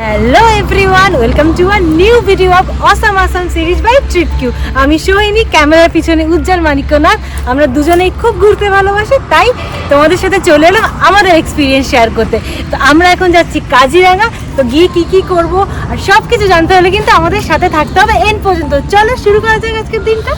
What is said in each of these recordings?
Hello everyone, welcome to a new video of awesome Assam series by trip Q. আমি সোহিনী, ক্যামেরার পিছনে উজ্জ্বল মানিক্যনাথ। আমরা দুজনেই খুব ঘুরতে ভালোবাসি, তাই তোমাদের সাথে চলে এলাম আমাদের এক্সপিরিয়েন্স শেয়ার করতে। তো আমরা এখন যাচ্ছি কাজিরাঙা। তো গিয়ে কী করবো আর সব কিছু জানতে হলে কিন্তু আমাদের সাথে থাকতে হবে এন্ড পর্যন্ত। চলো শুরু করা যাক আজকের দিনটা।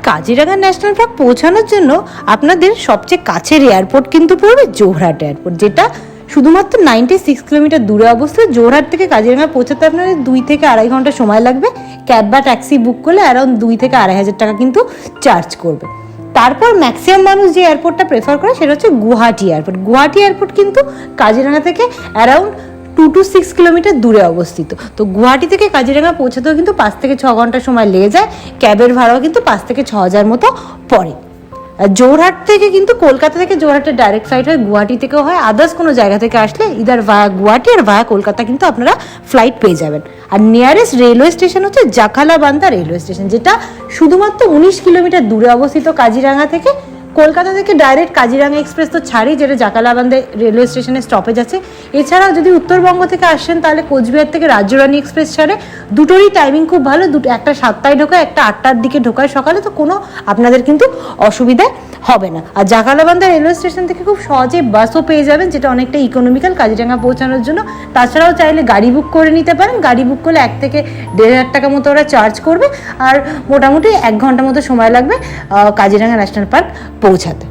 কাজিরাঙা ন্যাশনাল পার্ক পৌঁছানোর জন্য আপনাদের সবচেয়ে কাছের এয়ারপোর্ট কিন্তু পড়বে যোরহাট এয়ারপোর্ট, যেটা শুধুমাত্র 96 কিলোমিটার দূরে অবস্থিত। যোরহাট থেকে কাজিরাঙা পৌঁছাতে আপনাদের 2 থেকে আড়াই ঘন্টা সময় লাগবে। ক্যাব বা ট্যাক্সি বুক করলে অ্যারাউন্ড 2 থেকে 2,500 টাকা কিন্তু চার্জ করবে। তারপর ম্যাক্সিমাম মানুষ যে এয়ারপোর্টটা প্রেফার করে সেটা হচ্ছে গুয়াহাটি এয়ারপোর্ট। গুয়াহাটি এয়ারপোর্ট কিন্তু কাজিরাঙা থেকে অ্যারাউন্ড 2 to 6 কিলোমিটার দূরে অবস্থিত। তো গুয়াহাটি থেকে কাজিরাঙা পৌঁছাতেও কিন্তু 5 থেকে 6 ঘন্টা সময় লেগে যায়। ক্যাবের ভাড়াও কিন্তু 5 থেকে 6,000 মতো পড়ে। যোরহাট থেকে কিন্তু কলকাতা থেকে যোরহাটের ডাইরেক্ট ফ্লাইট হয়, গুয়াহাটি থেকেও হয়। আদার্স কোনো জায়গা থেকে আসলে ইদার ভায়া গুয়াহাটি আর ভায়া কলকাতা কিন্তু আপনারা ফ্লাইট পেয়ে যাবেন। আর নিয়ারেস্ট রেলওয়ে স্টেশন হচ্ছে জাখালাবান্ধা রেলওয়ে স্টেশন, যেটা শুধুমাত্র 19 কিলোমিটার দূরে অবস্থিত কাজিরাঙা থেকে। কলকাতা থেকে ডাইরেক্ট কাজিরাঙা এক্সপ্রেস তো ছাড়ি, যেটা জাকালাবান্ধা রেলওয়ে স্টেশনে স্টপেজ আছে। এছাড়াও যদি উত্তরবঙ্গ থেকে আসেন তাহলে কোচবিহার থেকে রাজ্যরানী এক্সপ্রেস ছাড়ে। দুটোরই টাইমিং খুব ভালো, একটা 7টায় ঢোকায়, একটা 8টার দিকে ঢোকায় সকালে। তো কোনো আপনাদের কিন্তু অসুবিধা হবে না। আর জাকালাবান্ধা রেলওয়ে স্টেশন থেকে খুব সহজে বাসও পেয়ে যাবেন, যেটা অনেকটা ইকোনমিক্যাল কাজিরাঙা পৌঁছানোর জন্য। তাছাড়াও চাইলে গাড়ি বুক করে নিতে পারেন। গাড়ি বুক করলে 1 থেকে 1,500 টাকা মতো ওরা চার্জ করবে। আর মোটামুটি 1 ঘন্টা মতো সময় লাগবে কাজিরাঙা ন্যাশনাল পার্ক পৌঁছাতে।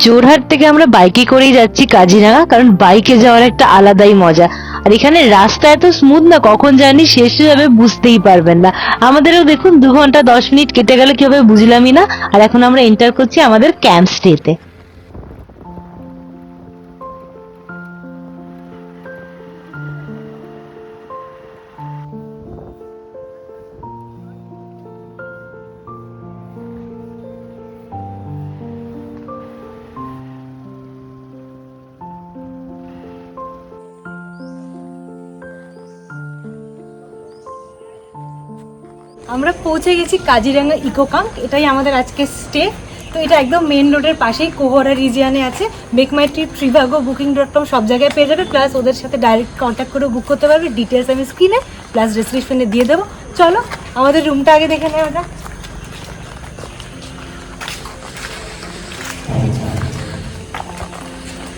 যোরহাট থেকে আমরা বাইকে করেই যাচ্ছি কাজিরাঙা, কারণ বাইকে যাওয়ার একটা আলাদাই মজা। আর এখানে রাস্তা এত স্মুথ না, কখন জার্নি শেষ হয়ে যাবে বুঝতেই পারবেন না। আমাদেরও দেখুন 2 ঘন্টা 10 মিনিট কেটে গেল কিভাবে বুঝলামই না। আর এখন আমরা এন্টার করছি আমাদের ক্যাম্প স্টেতে। আমরা পৌঁছে গেছি কাজিরাঙা ইকো ক্যাম্প। এটাই আমাদের আজকে স্টে। তো এটা একদম মেন রোডের পাশেই কোহরা রিজিয়ানে আছে। মেক মাই ট্রিপ, ট্রিভাগো, বুকিং.com সব জায়গায় পেয়ে যাবে। প্লাস ওদের সাথে ডাইরেক্ট কন্ট্যাক্ট করে বুক করতে পারবে। ডিটেলস আমি স্ক্রিনে প্লাস ডেসক্রিপশনে দিয়ে দেবো। চলো আমাদের রুমটা আগে দেখে নেওয়া যাক।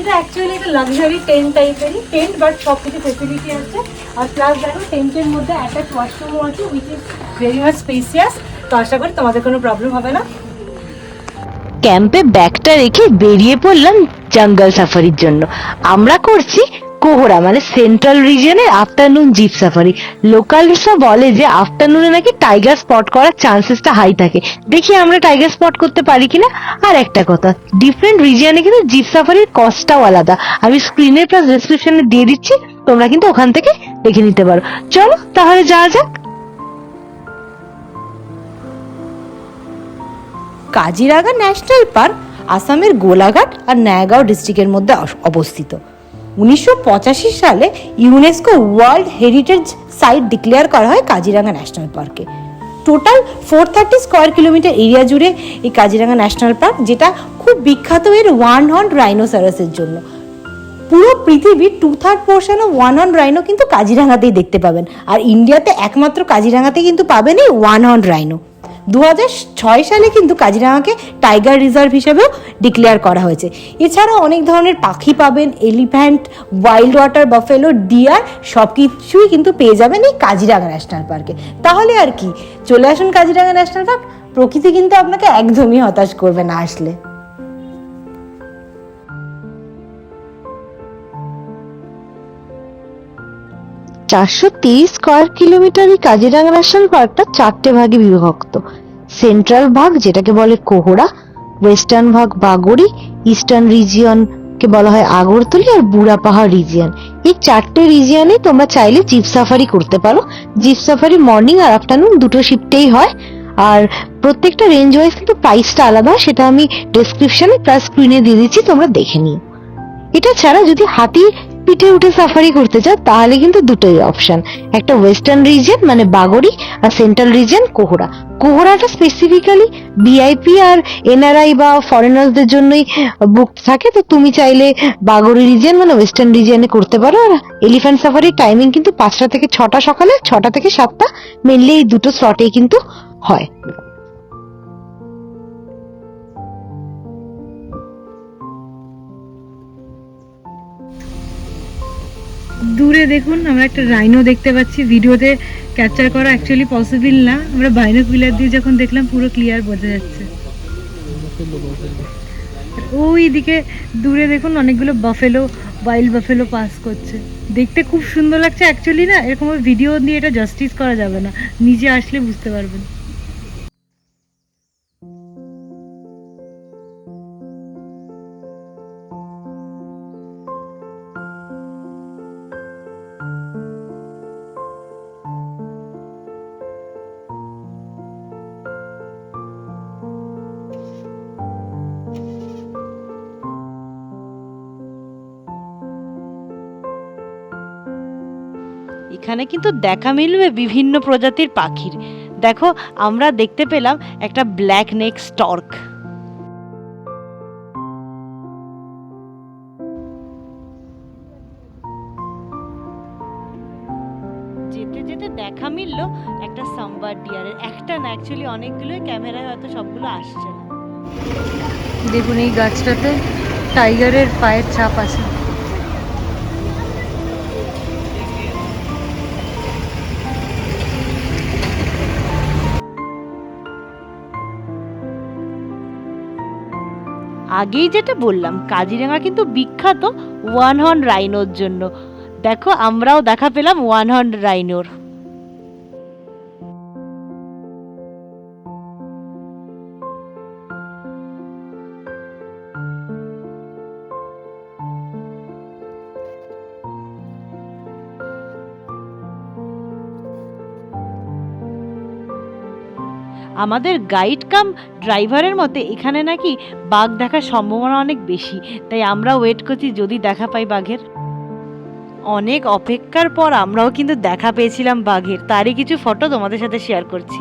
এটা অ্যাকচুয়ালি একটা লাক্সারি টেন্ট টাইপেরই টেন্ট, বাট সব কিছু ফেসিলিটি আছে। আর প্লাস দেখো টেন্টের মধ্যে অ্যাটাচ ওয়াশরুমও আছে, which is very much spacious. তো আশা করি তোমাদের কোনো প্রবলেম হবে না। ক্যাম্পে ব্যাগটা রেখে বেরিয়ে পড়লাম জঙ্গল সাফারির জন্য। আমরা করছি কোহরা মানে সেন্ট্রাল রিজিয়নের আফটারনুন জিপ সাফারি। লোকালসরা বলে যে আফটারনুনে নাকি টাইগার স্পট করার চান্সেসটা হাই থাকে। দেখি আমরা টাইগার স্পট করতে পারি কিনা। আর একটা কথা, ডিফারেন্ট রিজিয়নে কিন্তু জিপ সাফারির কস্টটাও আলাদা। আমি স্ক্রিনে প্লাস ডেসক্রিপশনে দিয়ে দিচ্ছি, তোমরা কিন্তু ওখান থেকে দেখে নিতে পারো। চলো তাহলে যাওয়া যাক। কাজিরাঙা ন্যাশনাল পার্ক আসামের গোলাঘাট আর নয়াগাঁও ডিস্ট্রিক্টের মধ্যে অবস্থিত। 1985 সালে UNESCO world heritage site declare করা হয় কাজিরাঙা ন্যাশনাল পার্কে। টোটাল 430 স্কোয়ার কিলোমিটার এরিয়া জুড়ে এই কাজিরাঙা ন্যাশনাল পার্ক, যেটা খুব বিখ্যাত এর ওয়ান হর্ন রাইনোসেরাসের জন্য। পুরো পৃথিবীর 2/3 portion of one horn rhino কিন্তু কাজিরাঙাতেই দেখতে পাবেন। আর ইন্ডিয়াতে একমাত্র কাজিরাঙাতে কিন্তু পাবেন এই ওয়ান হর্ন রাইনো। 2006 সালে কিন্তু কাজিরাঙাকে টাইগার রিজার্ভ হিসেবেও ডিক্লেয়ার করা হয়েছে। এছাড়াও অনেক ধরনের পাখি পাবেন, elephant, wild water buffalo, deer সব কিছুই কিন্তু পেয়ে যাবেন এই কাজিরাঙা ন্যাশনাল পার্কে। তাহলে আর কি, চলে আসুন কাজিরাঙা ন্যাশনাল পার্ক। প্রকৃতি কিন্তু আপনাকে একদমই হতাশ করবে না আসলে। 423 স্কোয়ার কিলোমিটার এই কাজিরাঙা ন্যাশনাল পার্কটা 4টে ভাগে বিভক্ত। সেন্ট্রাল ভাগ যেটাকে বলে কোহরা, ওয়েস্টার্ন ভাগ বাগড়ি, ইস্টার্ন রিজিয়ন কে বলা হয় আগরতলি, আর বুড়া পাহাড় রিজিয়ন। এই 4টে রিজিয়নে তোমরা চাইলে জিপ সাফারি করতে পারো। জিপ সাফারি মর্নিং আর আফটারনুন দুটো শিফটেই হয়। আর প্রত্যেকটা রেঞ্জ ওয়াইজ কিন্তু প্রাইসটা আলাদা, সেটা আমি ডেসক্রিপশনে প্লাস স্ক্রিনে দিয়ে দিচ্ছি, তোমরা দেখে নিও। এটা ছাড়া যদি হাতি পিঠে উঠে সাফারি করতে চাও তাহলে কিন্তু দুটোই অপশন, একটা ওয়েস্টার্ন রিজিয়ন মানে বাগড়ি আর central region Kohora. কোহরাটা specifically VIP আর এনআরআই বা ফরেনার্সদের জন্যই বুক থাকে, তো তুমি চাইলে বাগড়ি রিজিয়ন মানে ওয়েস্টার্ন রিজিয়নে করতে পারো। আর এলিফ্যান্ট সাফারির টাইমিং কিন্তু 5টা থেকে 6টা সকালে, 6টা থেকে 7টা, মেনলি এই দুটো স্লটেই কিন্তু হয়। দূরে দেখুন আমরা একটা রাইনো দেখতে পাচ্ছি, ভিডিওতে ক্যাপচার করা অ্যাকচুয়ালি পসিবল না, আমরা বাইনোকুলার দিয়ে যখন দেখলাম পুরো ক্লিয়ার বোঝা যাচ্ছে। ওই দিকে দূরে দেখুন অনেকগুলো বাফেলো, ওয়াইল্ড বাফেলো পাস করছে, দেখতে খুব সুন্দর লাগছে। অ্যাকচুয়ালি না এরকম ভিডিও দিয়ে এটা জাস্টিস করা যাবে না, নিজে আসলে বুঝতে পারবেন। এখানে কিন্তু দেখা মিলবে বিভিন্ন প্রজাতির পাখির। দেখো আমরা দেখতে পেলাম একটা ব্ল্যাক নেক স্টর্ক। যেতে যেতে দেখা মিললো একটা সাম্বার ডিয়ারের, একটা না অ্যাকচুয়ালি অনেকগুলো, ক্যামেরায় হয়তো সবগুলো আসছে না। দেখুন এই গাছটাতে টাইগারের পায়ের ছাপ আছে। আগেই যেটা বললাম, কাজিরাঙা কিন্তু বিখ্যাত ওয়ান হর্ন রাইনোর জন্য। দেখো আমরাও দেখা পেলাম ওয়ান হর্ন রাইনোর। আমাদের গাইড কাম ড্রাইভারের মতে এখানে নাকি বাঘ দেখার সম্ভাবনা অনেক বেশি, তাই আমরা ওয়েট করছি যদি দেখা পাই বাঘের। অনেক অপেক্ষার পর আমরাও কিন্তু দেখা পেয়েছিলাম বাঘের, তারই কিছু ফটো তোমাদের সাথে শেয়ার করছি।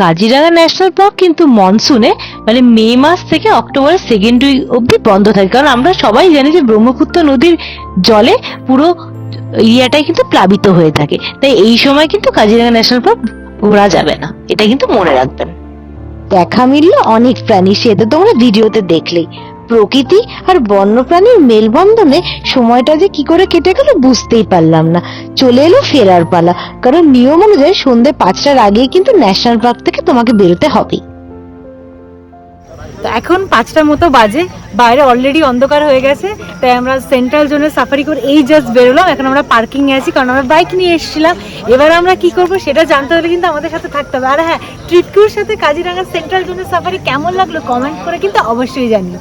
কাজিরাঙা ন্যাশনাল পার্ক কিন্তু মনসুনে মানে মে মাস থেকে অক্টোবরের সেকেন্ড উইক অব্দি বন্ধ থাকে, কারণ আমরা সবাই জানি যে ব্রহ্মপুত্র নদীর জলে পুরো এরিয়াটাই কিন্তু প্লাবিত হয়ে থাকে, তাই এই সময় কিন্তু কাজিরাঙা ন্যাশনাল পার্ক ঘোরা যাবে না, এটা কিন্তু মনে রাখবেন। দেখা মিলল অনেক প্রাণী, সে তো তোমরা ভিডিওতে দেখলেই। প্রকৃতি আর বন্যপ্রাণীর মেলবন্ধনে সময়টা যে কি করে কেটে গেল বুঝতেই পারলাম না। চলে এলো ফেরার পালা, কারণ নিয়ম অনুযায়ী সন্ধ্যে 5টার আগেই কিন্তু ন্যাশনাল পার্ক থেকে তোমাকে বেরোতে হবে। তো এখন 5টার মতো বাজে, বাইরে অলরেডি অন্ধকার হয়ে গেছে, তাই আমরা সেন্ট্রাল জোনে সাফারি করে এই জাস্ট বেরোলাম। এখন আমরা পার্কিংয়ে আছি, কারণ আমরা বাইক নিয়ে এসেছিলাম। এবার আমরা কি করব সেটা জানতে হলে কিন্তু আমাদের সাথে থাকতে হবে। আর হ্যাঁ, ট্রিটকিউর সাথে কাজিরাঙা সেন্ট্রাল জোনের সাফারি কেমন লাগলো কমেন্ট করে কিন্তু অবশ্যই জানিও।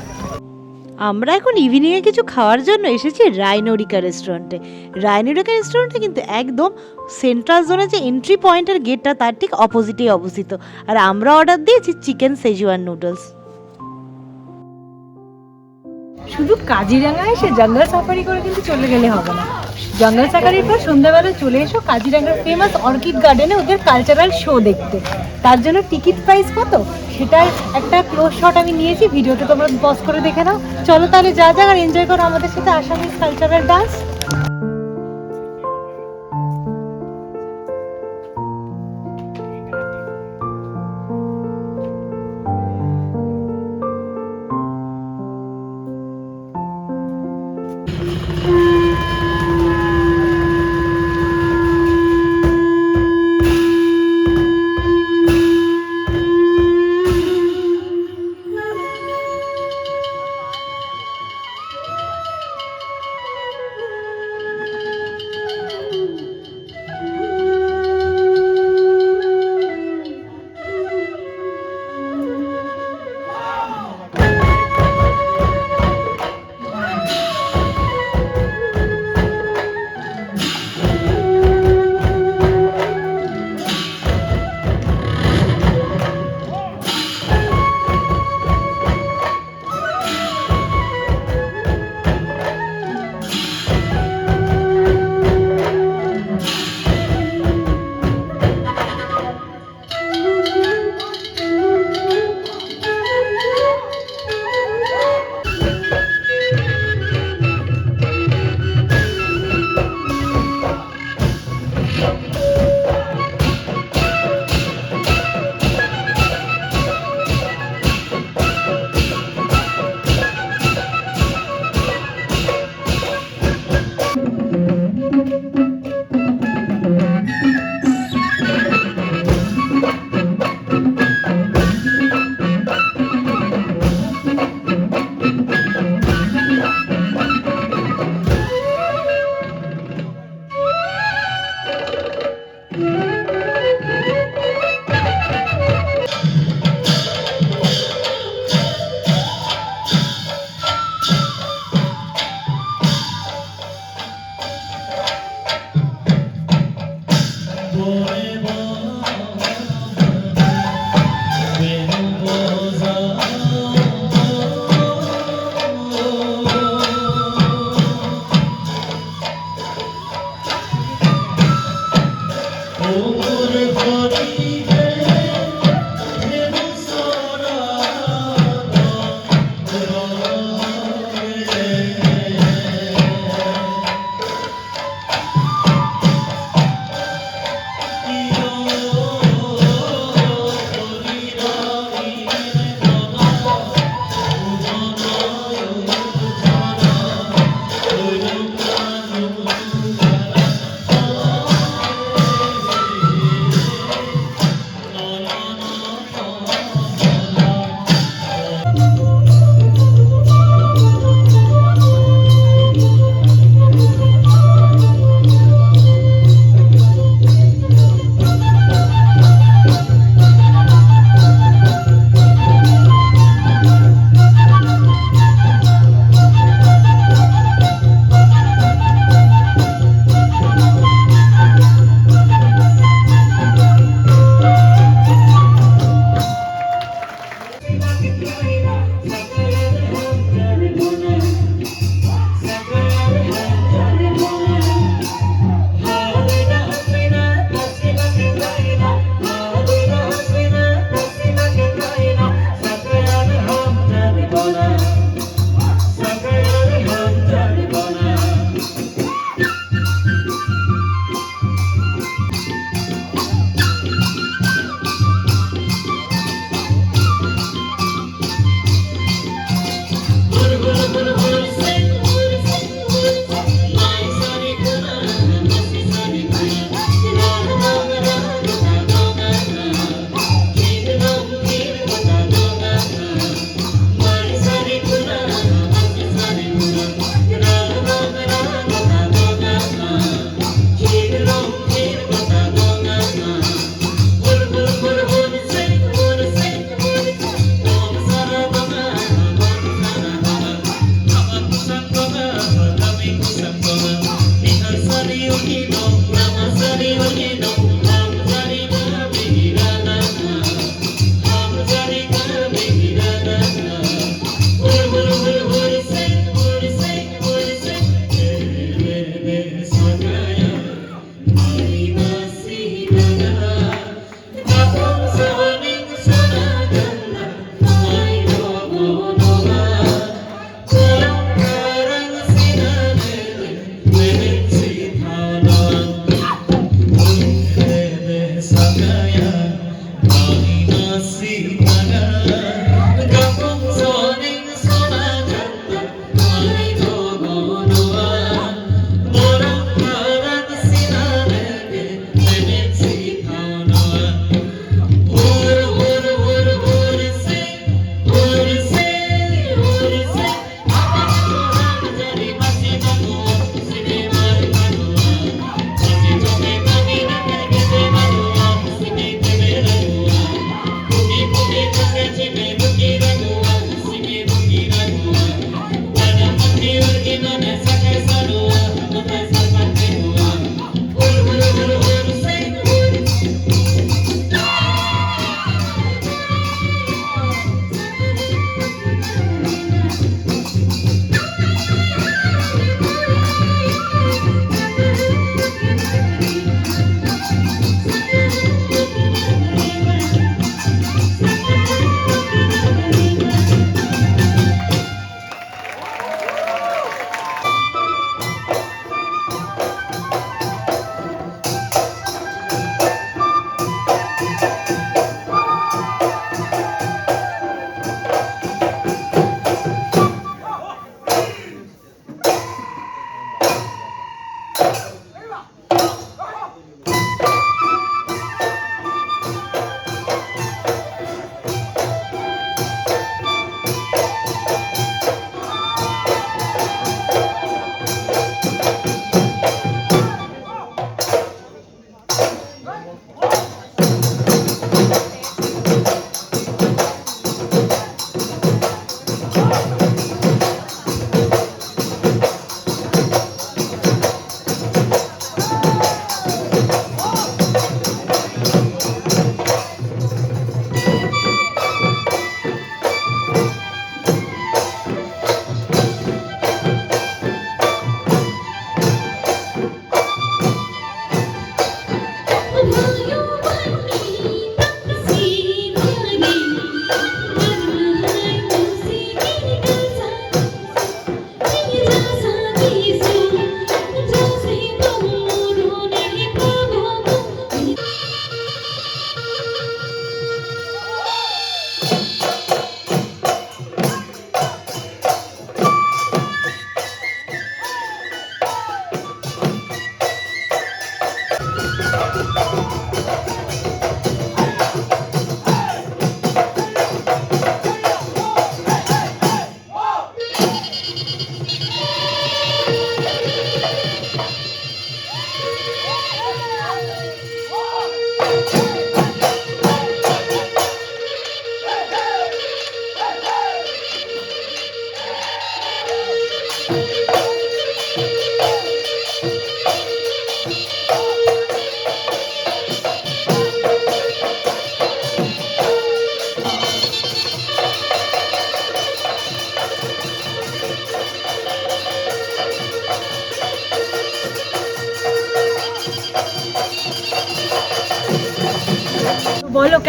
আমরা এখন ইভিনিংয়ে কিছু খাওয়ার জন্য এসেছি রাইনোরিকা রেস্টুরেন্টে। রাইনোরিকা রেস্টুরেন্টে কিন্তু একদম সেন্ট্রাল জোনে যে এন্ট্রি পয়েন্টের গেটটা তার ঠিক অপোজিটেই অবস্থিত। আর আমরা অর্ডার দিয়েছি চিকেন সেজুয়ান নুডলস। শুধু কাজিরাঙা এসে জঙ্গল সাফারি করে কিন্তু চলে গেলে হবে না, জঙ্গল সাফারির পর সন্ধ্যাবেলা চলে এসো কাজিরাঙার ফেমাস অর্কিড গার্ডেনে ওদের কালচারাল শো দেখতে। তার জন্য টিকিট প্রাইস কত সেটার একটা ক্লোজ শট আমি নিয়েছি, ভিডিওটা তোমরা পজ করে দেখে নাও। চলো তাহলে যা যা আর এনজয় করো আমাদের সাথে আসামিজ কালচারাল ডান্স।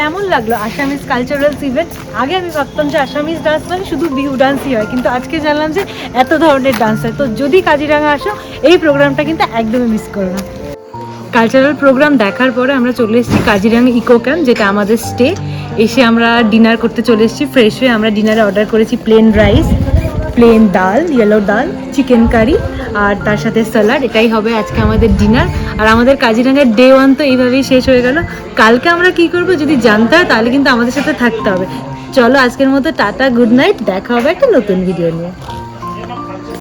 কেমন লাগলো আসামিজ কালচারাল ইভেন্ট? আগে আমি ভাবতাম যে আসামিজ ডান্স মানে শুধু বিহু ডান্সই হয়, কিন্তু আজকে জানলাম যে এত ধরনের ডান্স হয়। তো যদি কাজিরাঙা আসো এই প্রোগ্রামটা কিন্তু একদমই মিস করো না। কালচারাল প্রোগ্রাম দেখার পরে আমরা চলে এসেছি কাজিরাঙা ইকো ক্যাম্প, যেটা আমাদের স্টে। এসে আমরা ডিনার করতে চলে এসেছি ফ্রেশ হয়ে। আমরা ডিনারে অর্ডার করেছি প্লেন রাইস, প্লেন ডাল, ইয়েলো ডাল, চিকেন কারি আর তার সাথে স্যালাড। এটাই হবে আজকে আমাদের ডিনার। আর আমাদের কাজিরাঙার ডে 1 তো এইভাবেই শেষ হয়ে গেল। কালকে আমরা কি করব যদি জানতে হয় তাহলে কিন্তু আমাদের সাথে থাকতে হবে। চলো আজকের মতো টাটা, গুড নাইট, দেখা হবে একটা নতুন ভিডিও নিয়ে।